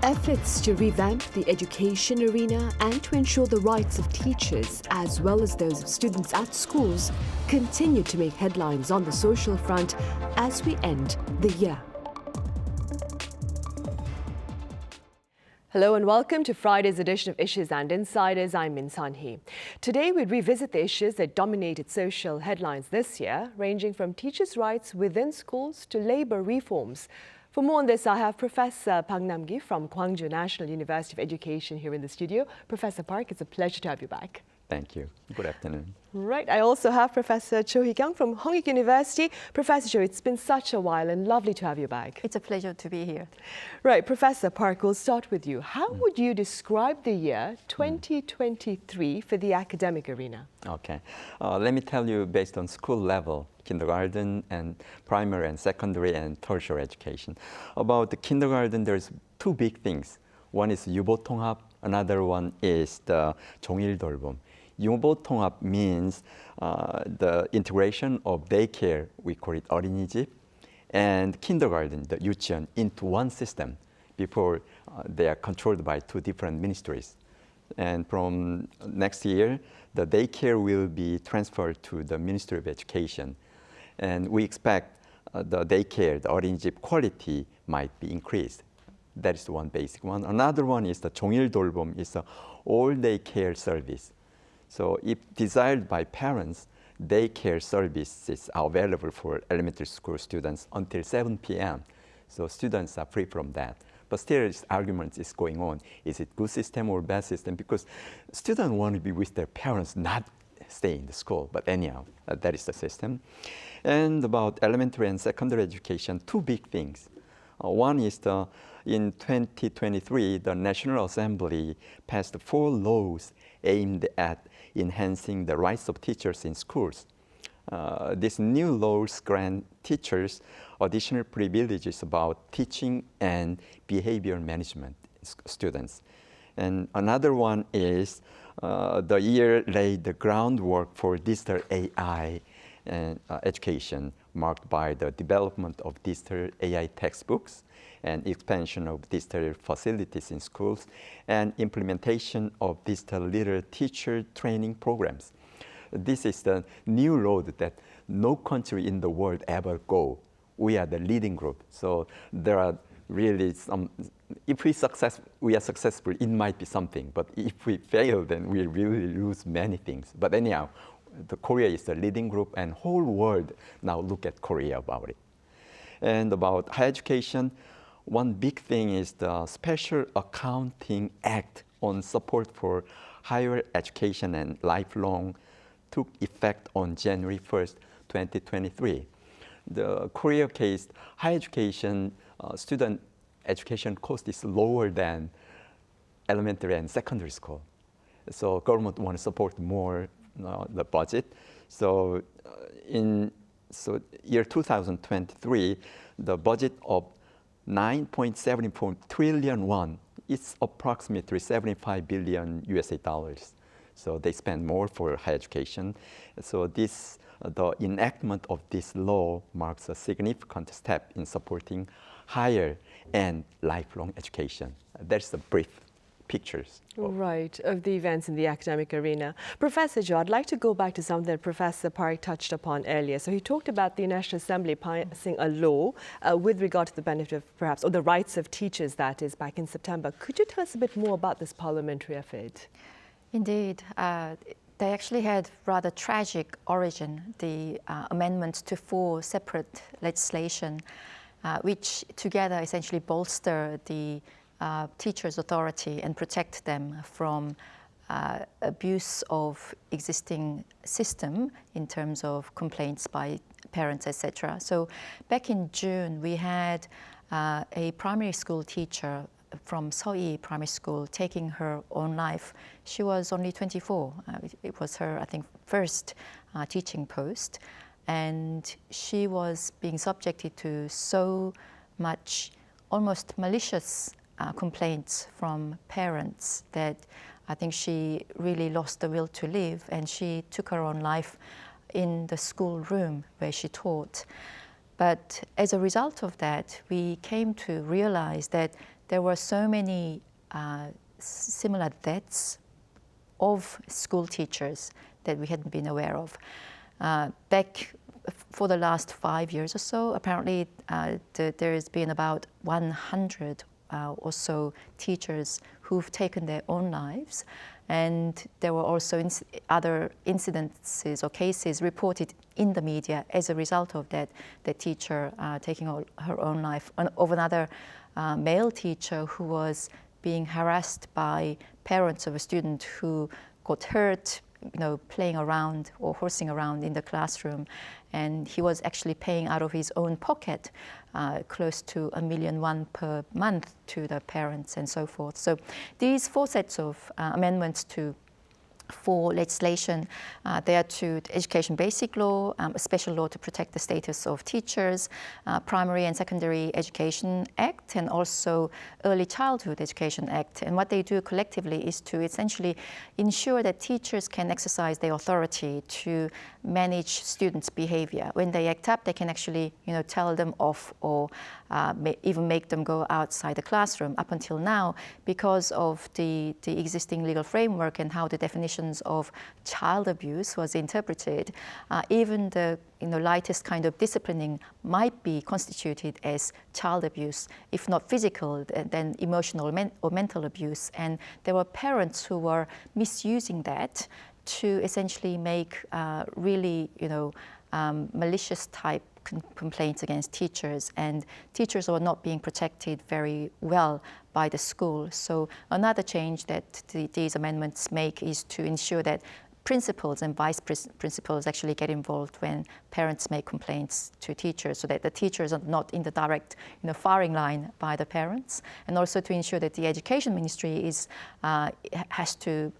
Efforts to revamp the education arena and to ensure the rights of teachers as well as those of students at schools continue to make headlines on the social front as we end the year. Hello and welcome to Friday's edition of Issues and Insiders. I'm Min Sunhee. Today we revisit the issues that dominated social headlines this year, ranging from teachers' rights within schools to labour reforms. For more on this, I have Professor Park Namgi from Gwangju National University of Education here in the studio. Professor Park, it's a pleasure to have you back. Thank you. Good afternoon. Right. I also have Professor Cho Hee-kyung from Hongik University. Professor Cho, it's been such a while and lovely to have you back. It's a pleasure to be here. Right. Professor Park, we'll start with you. How would you describe the year 2023 for the academic arena? Okay. Let me tell you based on school level, kindergarten and primary and secondary and tertiary education. About the kindergarten, there's two big things. One is 유보통합, another one is the 종일돌봄. 유보통합 means the integration of daycare, we call it 어린이집, and kindergarten, the 유치원, into one system before they are controlled by two different ministries. And from next year, the daycare will be transferred to the Ministry of Education. And we expect the daycare, the 어린이집 quality might be increased. That is the one basic one. Another one is the 종일돌봄, is the all-day care service. So if desired by parents, daycare services are available for elementary school students until 7 p.m. So students are free from that. But still, this argument is going on. Is it good system or bad system? Because students want to be with their parents, not stay in the school. But anyhow, that is the system. And about elementary and secondary education, two big things. One is in 2023, the National Assembly passed 4 laws aimed at enhancing the rights of teachers in schools. These new laws grant teachers additional privileges about teaching and behavior management students. And another one is the year laid the groundwork for digital AI and education, marked by the development of digital AI textbooks and expansion of digital facilities in schools and implementation of digital literate teacher training programs. This is the new road that no country in the world ever go. We are the leading group. So there are really some, if we are successful, it might be something. But if we fail, then we really lose many things. But anyhow, Korea is the leading group, and whole world now look at Korea about it. And about higher education, one big thing is the Special Accounting Act on support for higher education and lifelong took effect on January 1st, 2023. The Korea case, higher education, student education cost is lower than elementary and secondary school. So government want to support more the budget. So in year 2023, the budget of 9.74 trillion won, it's approximately 75 billion USA dollars. So they spend more for higher education. So this, the enactment of this law marks a significant step in supporting higher and lifelong education. That's the brief pictures. Right, of the events in the academic arena. Professor Jo, I'd like to go back to something that Professor Park touched upon earlier. So he talked about the National Assembly passing a law with regard to the benefit of perhaps, or the rights of teachers, that is, back in September. Could you tell us a bit more about this parliamentary effort? Indeed. They actually had rather tragic origin, the amendments to 4 separate legislation, which together essentially bolster the teachers' authority and protect them from abuse of existing system in terms of complaints by parents, etc. So back in June, we had a primary school teacher from Sunhee Primary School taking her own life. She was only 24. It was her, I think, first teaching post. And she was being subjected to so much almost malicious complaints from parents that I think she really lost the will to live, and she took her own life in the schoolroom where she taught. But as a result of that, we came to realize that there were so many similar deaths of school teachers that we hadn't been aware of. Back for the last 5 years or so, apparently there has been about 100 or so teachers who've taken their own lives. And there were also other incidences or cases reported in the media as a result of that, the teacher taking her own life, of another male teacher who was being harassed by parents of a student who got hurt, playing around or horsing around in the classroom. And he was actually paying out of his own pocket close to $1 million per month to the parents and so forth. So these 4 sets of amendments for legislation, they are to the Education Basic Law, a special law to protect the status of teachers, Primary and Secondary Education Act, and also Early Childhood Education Act. And what they do collectively is to essentially ensure that teachers can exercise their authority to manage students' behavior. When they act up, they can actually, tell them off or even make them go outside the classroom. Up until now, because of the existing legal framework and how the definitions of child abuse was interpreted, even the lightest kind of disciplining might be constituted as child abuse, if not physical, then emotional or mental abuse. And there were parents who were misusing that to essentially make really, malicious type complaints against teachers, and teachers were not being protected very well by the school. So another change that these amendments make is to ensure that principals and vice principals actually get involved when parents make complaints to teachers, so that the teachers are not in the direct firing line by the parents, and also to ensure that the Education Ministry has to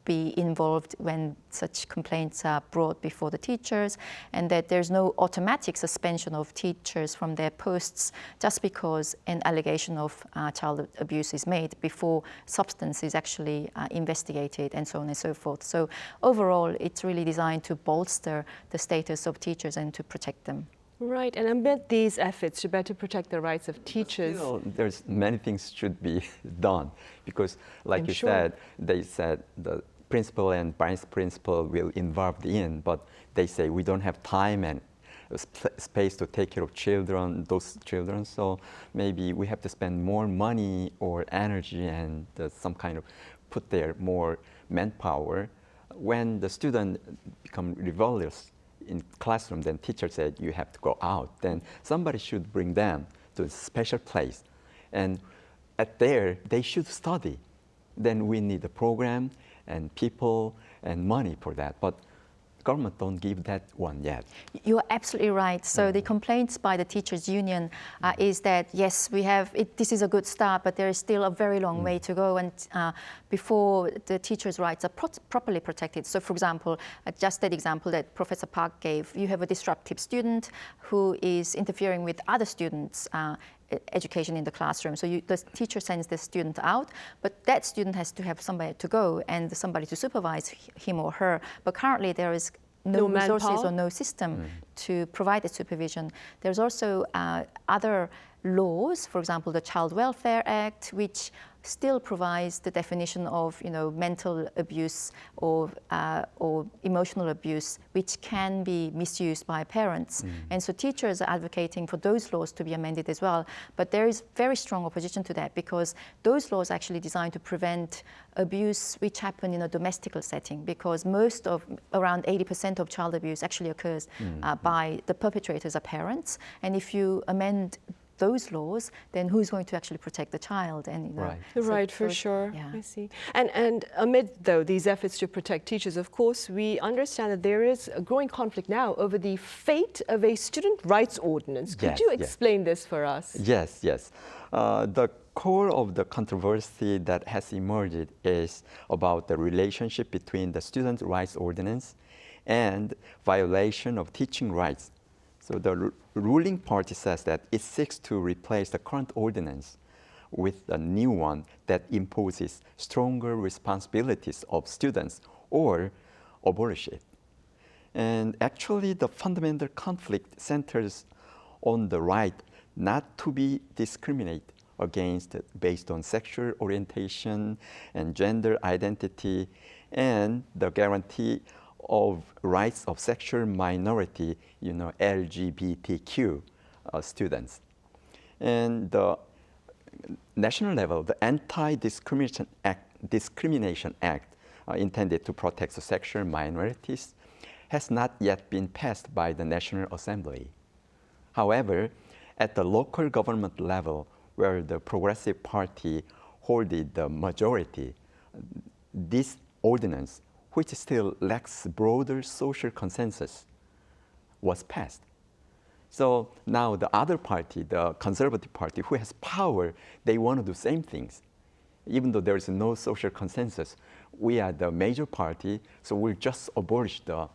be involved when such complaints are brought before the teachers, and that there's no automatic suspension of teachers from their posts just because an allegation of child abuse is made before substance is actually investigated, and so on and so forth. So overall, it's really designed to bolster the status of teachers and to protect them. Right, and amid these efforts to better protect the rights of teachers, still, there's many things should be done, because like you said, they said the principal and vice principal will involved in, but they say we don't have time and space to take care of those children, so maybe we have to spend more money or energy and some kind of put there more manpower. When the student become rebellious in classroom, then teacher said you have to go out, then somebody should bring them to a special place, and they should study. Then we need a program and people and money for that, but government don't give that one yet. You're absolutely right. So the complaints by the teachers union is that yes, we have this is a good start, but there is still a very long way to go, and before the teachers' rights are properly protected. So for example, just that example that Professor Park gave, you have a disruptive student who is interfering with other students' education in the classroom. So the teacher sends the student out, but that student has to have somebody to go and somebody to supervise him or her. But currently there is no resources manpower or no system to provide the supervision. There's also other laws, for example, the Child Welfare Act, which still provides the definition of mental abuse or emotional abuse, which can be misused by parents. And so teachers are advocating for those laws to be amended as well. But there is very strong opposition to that, because those laws are actually designed to prevent abuse which happen in a domestic setting, because around 80% of child abuse actually occurs by the perpetrators are parents. And if you amend those laws, then who's going to actually protect the child? And right, for sure. Yeah. I see. And amid though these efforts to protect teachers, of course, we understand that there is a growing conflict now over the fate of a student rights ordinance. Could you explain this for us? Yes. The core of the controversy that has emerged is about the relationship between the student rights ordinance and violation of teaching rights. So the ruling party says that it seeks to replace the current ordinance with a new one that imposes stronger responsibilities of students or abolish it. And actually, the fundamental conflict centers on the right not to be discriminated against based on sexual orientation and gender identity, and the guarantee of rights of sexual minority, LGBTQ students. And the national level, the Anti-Discrimination Act intended to protect the sexual minorities has not yet been passed by the National Assembly. However, at the local government level, where the Progressive Party holded the majority, this ordinance, which still lacks broader social consensus, was passed. So now the other party, the Conservative Party, who has power, they want to do the same things. Even though there is no social consensus, we are the major party, so we'll just abolish the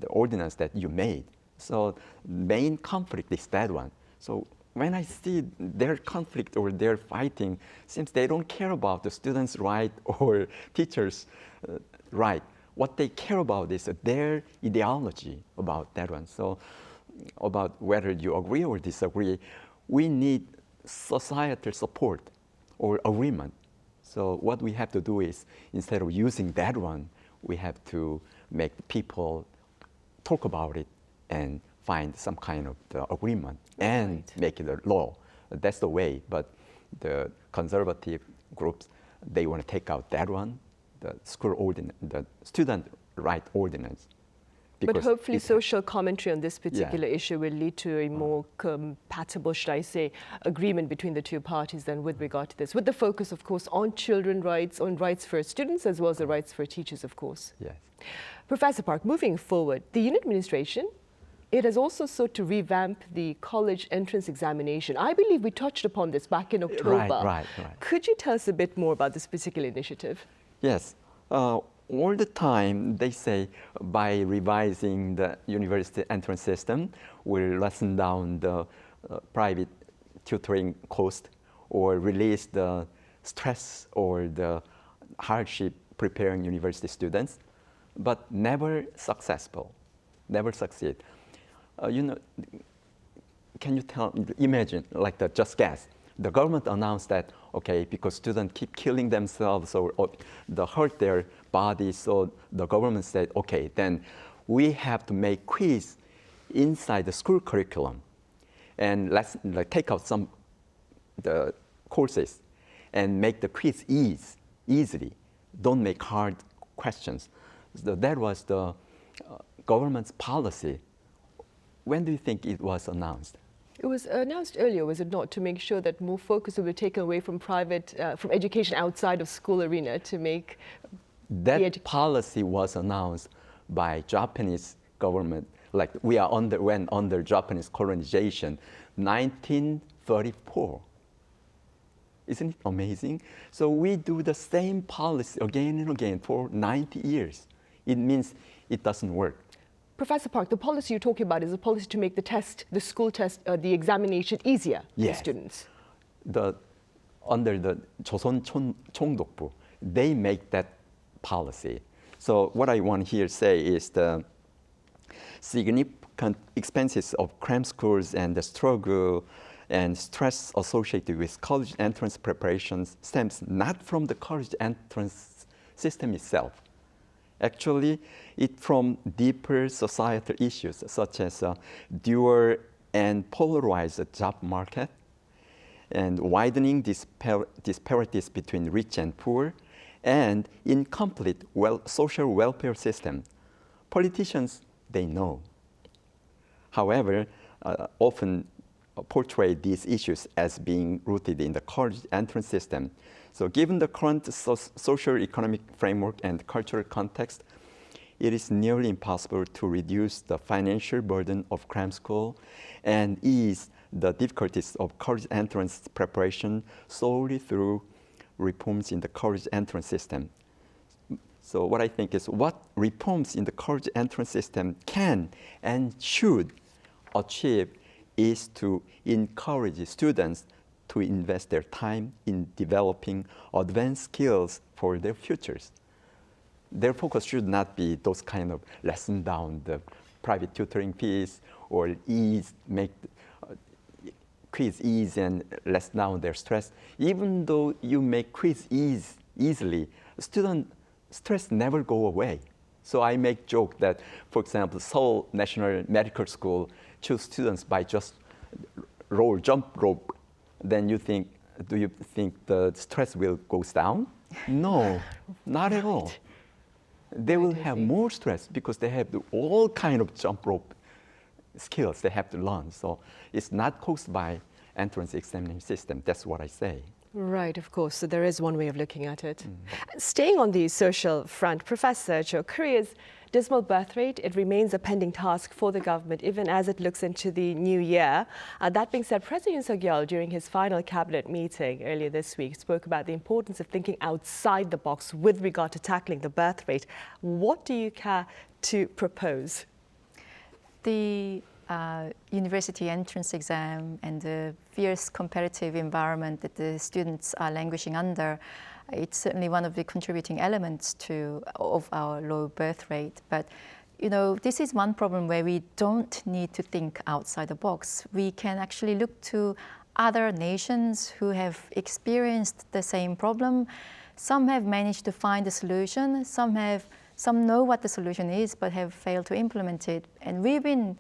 ordinance that you made. So main conflict is that one. So when I see their conflict or their fighting, seems they don't care about the students' right or teachers' right. What they care about is their ideology about that one. So about whether you agree or disagree, we need societal support or agreement. So what we have to do is, instead of using that one, we have to make people talk about it and find some kind of agreement and make it a law. That's the way. But the conservative groups, they want to take out that one, the school ordinance, the student right ordinance. But hopefully social commentary on this particular issue will lead to a more compatible, should I say, agreement between the two parties than with regard to this, with the focus, of course, on children's rights, on rights for students, as well as the rights for teachers, of course. Yes. Professor Park, moving forward, the union administration, it has also sought to revamp the college entrance examination. I believe we touched upon this back in October. Right. Could you tell us a bit more about this particular initiative? Yes. All the time, they say by revising the university entrance system, we'll lessen down the private tutoring cost or release the stress or the hardship preparing university students, but never successful, never succeed. Can you imagine, like just guess, the government announced that, okay, because students keep killing themselves or they hurt their bodies, so the government said, okay, then we have to make quiz inside the school curriculum, and let's take out some the courses and make the quiz easily. Don't make hard questions. So that was the government's policy. When do you think it was announced? It was announced earlier, was it not, to make sure that more focus will be taken away from from education outside of school arena to make that policy was announced by Japanese government, like we are under Japanese colonization, 1934. Isn't it amazing? So we do the same policy again and again for 90 years. It means it doesn't work. Professor Park, the policy you're talking about is a policy to make the test, the school test, the examination easier for students. Under the Joseon Chongdokbu, they make that policy. So what I want here to say is the significant expenses of cram schools and the struggle and stress associated with college entrance preparations stems not from the college entrance system itself. Actually, it's from deeper societal issues such as dual and polarized job market and widening disparities between rich and poor and incomplete social welfare system. Politicians, they know. However, often portray these issues as being rooted in the college entrance system. So given the current socio-economic framework and cultural context, it is nearly impossible to reduce the financial burden of cram school and ease the difficulties of college entrance preparation solely through reforms in the college entrance system. So what I think is what reforms in the college entrance system can and should achieve is to encourage students to invest their time in developing advanced skills for their futures. Their focus should not be those kind of lessen down the private tutoring fees or quiz ease and less down their stress. Even though you make quiz ease easily, student stress never go away. So I make joke that, for example, Seoul National Medical School choose students by just jump rope. Then do you think the stress will go down? No, not at all. They will have more stress because they have all kind of jump rope skills they have to learn. So it's not caused by entrance examination system. That's what I say. Right, of course. So there is one way of looking at it. Staying on the social front, Professor Cho, Korea's dismal birth rate, it remains a pending task for the government, even as it looks into the new year. That being said, President Yoon Suk-yeol, during his final cabinet meeting earlier this week, spoke about the importance of thinking outside the box with regard to tackling the birth rate. What do you care to propose? The university entrance exam and the fierce competitive environment that the students are languishing under, it's certainly one of the contributing elements of our low birth rate. But this is one problem where we don't need to think outside the box. We can actually look to other nations who have experienced the same problem. Some have managed to find a solution. Some know what the solution is, but have failed to implement it. And we've been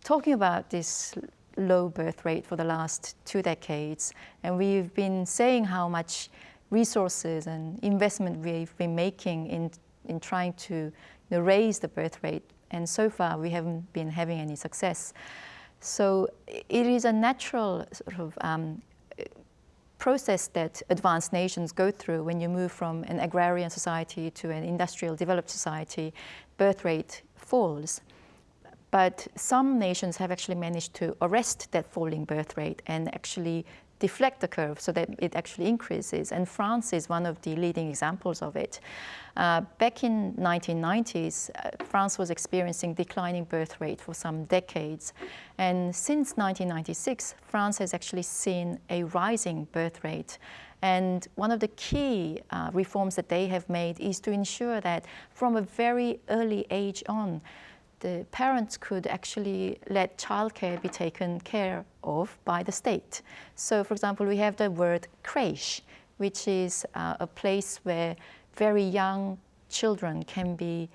talking about this low birth rate for the last 2 decades, and we've been saying how much resources and investment we've been making in trying to raise the birth rate, and so far we haven't been having any success. So it is a natural sort of process that advanced nations go through when you move from an agrarian society to an industrial developed society. Birth rate falls. But some nations have actually managed to arrest that falling birth rate and actually deflect the curve so that it actually increases. And France is one of the leading examples of it. Back in 1990s, France was experiencing declining birth rate for some decades. And since 1996, France has actually seen a rising birth rate. And one of the key reforms that they have made is to ensure that from a very early age on, the parents could actually let childcare be taken care of by the state. So, for example, we have the word crèche, which is a place where very young children can be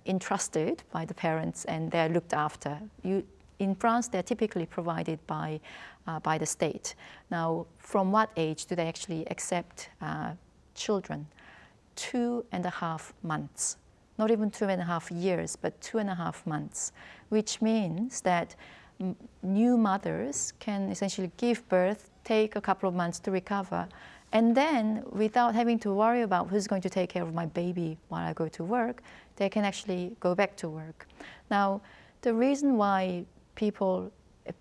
entrusted by the parents and they're looked after. In France, they're typically provided by the state. Now, from what age do they actually accept children? 2.5 months. Not even 2.5 years, but 2.5 months, which means that new mothers can essentially give birth, take a couple of months to recover, and then without having to worry about who's going to take care of my baby while I go to work, they can actually go back to work. Now, the reason why people,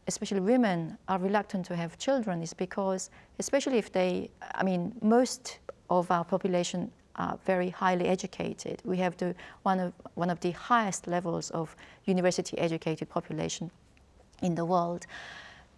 especially women, are reluctant to have children is because, especially if most of our population are very highly educated. We have one of the highest levels of university-educated population in the world.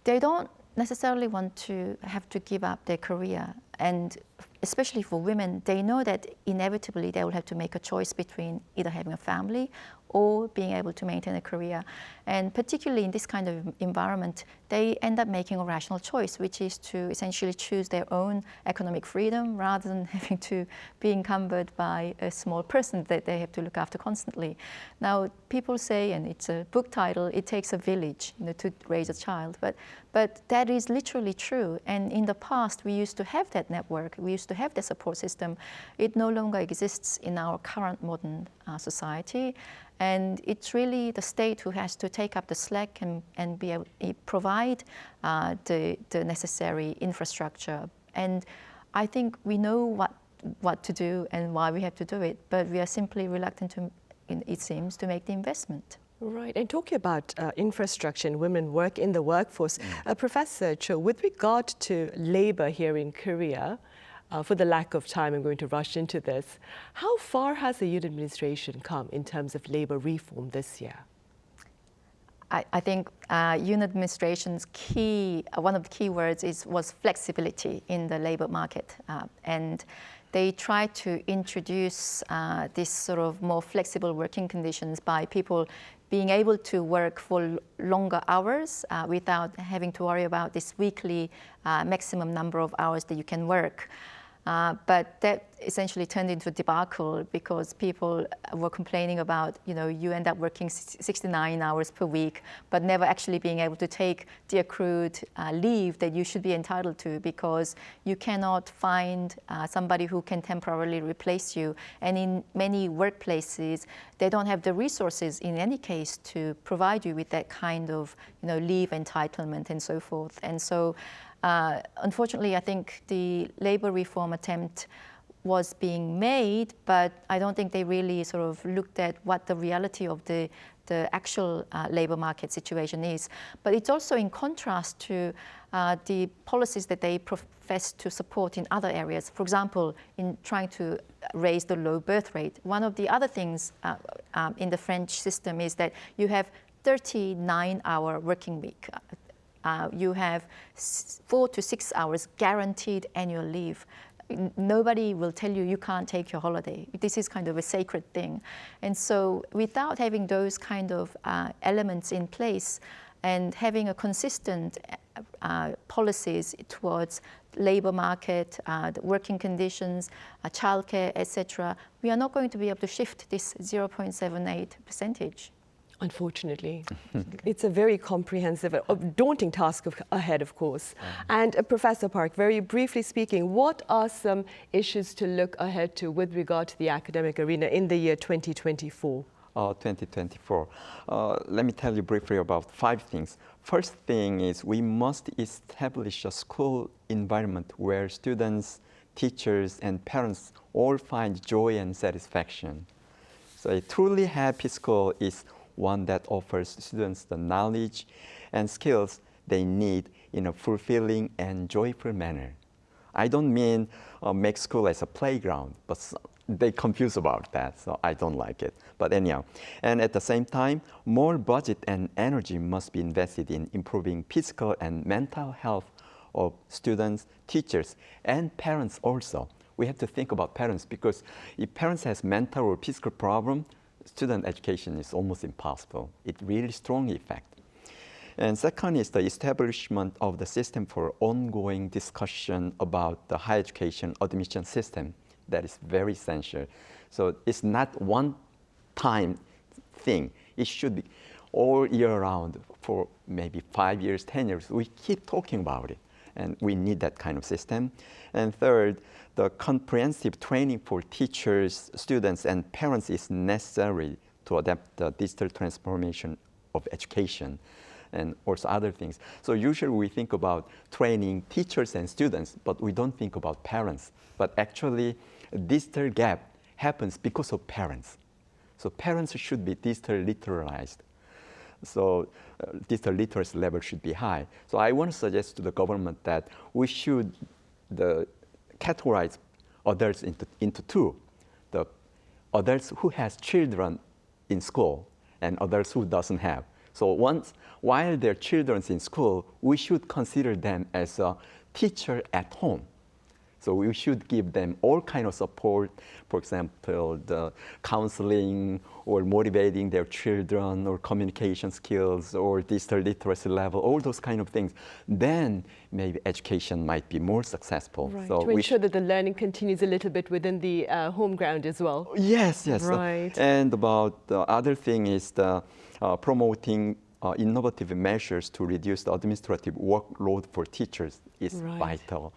They don't necessarily want to have to give up their career, and especially for women, they know that inevitably they will have to make a choice between either having a family or being able to maintain a career. And particularly in this kind of environment, they end up making a rational choice, which is to essentially choose their own economic freedom rather than having to be encumbered by a small person that they have to look after constantly. Now, people say, and it's a book title, it takes a village to raise a child, but that is literally true. And in the past, we used to have that network, we used to have that support system. It no longer exists in our current modern society. And it's really the state who has to take up the slack and be able to provide the necessary infrastructure. And I think we know what to do and why we have to do it, but we are simply reluctant to, it seems, to make the investment. Right, and talking about infrastructure and women work in the workforce, Professor Cho, with regard to labor here in Korea, for the lack of time, I'm going to rush into this. How far has the Yoon administration come in terms of labor reform this year? I think Yoon administration's one of the key words was flexibility in the labor market. And they tried to introduce this sort of more flexible working conditions by people being able to work for longer hours without having to worry about this weekly maximum number of hours that you can work. But that essentially turned into a debacle because people were complaining about, you end up working 69 hours per week, but never actually being able to take the accrued leave that you should be entitled to because you cannot find somebody who can temporarily replace you. And in many workplaces, they don't have the resources in any case to provide you with that kind of, leave entitlement and so forth. And so, unfortunately, I think the labor reform attempt was being made, but I don't think they really sort of looked at what the reality of the actual labor market situation is. But it's also in contrast to the policies that they profess to support in other areas. For example, in trying to raise the low birth rate. One of the other things in the French system is that you have 39-hour working week. You have 4 to 6 hours guaranteed annual leave. Nobody will tell you can't take your holiday. This is kind of a sacred thing. And so without having those kind of elements in place and having a consistent policies towards labor market, the working conditions, childcare, etc., we are not going to be able to shift this 0.78 percentage. Unfortunately, it's a very comprehensive, daunting task ahead, of course. And Professor Park, very briefly speaking, what are some issues to look ahead to with regard to the academic arena in the year 2024? 2024. Let me tell you briefly about 5 things. First thing is we must establish a school environment where students, teachers, and parents all find joy and satisfaction. So a truly happy school is one that offers students the knowledge and skills they need in a fulfilling and joyful manner. I don't mean make school as a playground, but they confuse about that, so I don't like it. But anyhow, and at the same time, more budget and energy must be invested in improving physical and mental health of students, teachers, and parents also. We have to think about parents because if parents has mental or physical problem, student education is almost impossible. It really strongly affects. And second is the establishment of the system for ongoing discussion about the higher education admission system. That is very essential. So it's not one-time thing. It should be all year round for maybe 5 years, 10 years. We keep talking about it, and we need that kind of system. And third, the comprehensive training for teachers, students, and parents is necessary to adapt the digital transformation of education and also other things. So usually we think about training teachers and students, but we don't think about parents. But actually, digital gap happens because of parents. So parents should be digital literalized. So digital literacy level should be high. So I want to suggest to the government that we should categorize adults into 2. The adults who has children in school and adults who doesn't have. So while their children's in school, we should consider them as a teacher at home. So we should give them all kind of support, for example, the counseling or motivating their children or communication skills or digital literacy level, all those kind of things. Then maybe education might be more successful. Right. So to ensure that the learning continues a little bit within the home ground as well. Yes. Right. And about the other thing is the promoting innovative measures to reduce the administrative workload for teachers is vital.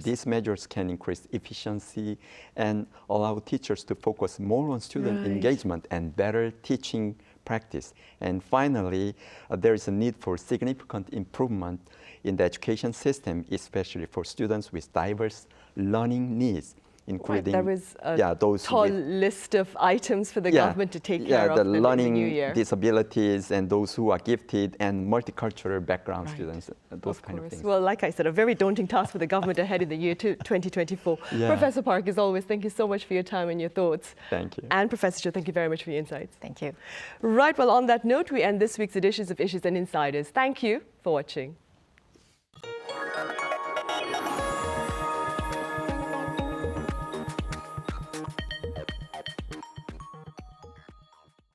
These measures can increase efficiency and allow teachers to focus more on student engagement and better teaching practice. And finally, there is a need for significant improvement in the education system, especially for students with diverse learning needs, including there is a tall list of items for the government to take care of the in the learning new year. disabilities and those who are gifted and multicultural background students, those kind of things. Well, like I said, a very daunting task for the government ahead in the year 2024. Professor Park, as always, thank you so much for your time and your thoughts. Thank you. And Professor Cho, thank you very much for your insights. Thank you. Right, well, on that note, we end this week's editions of Issues and Insiders. Thank you for watching.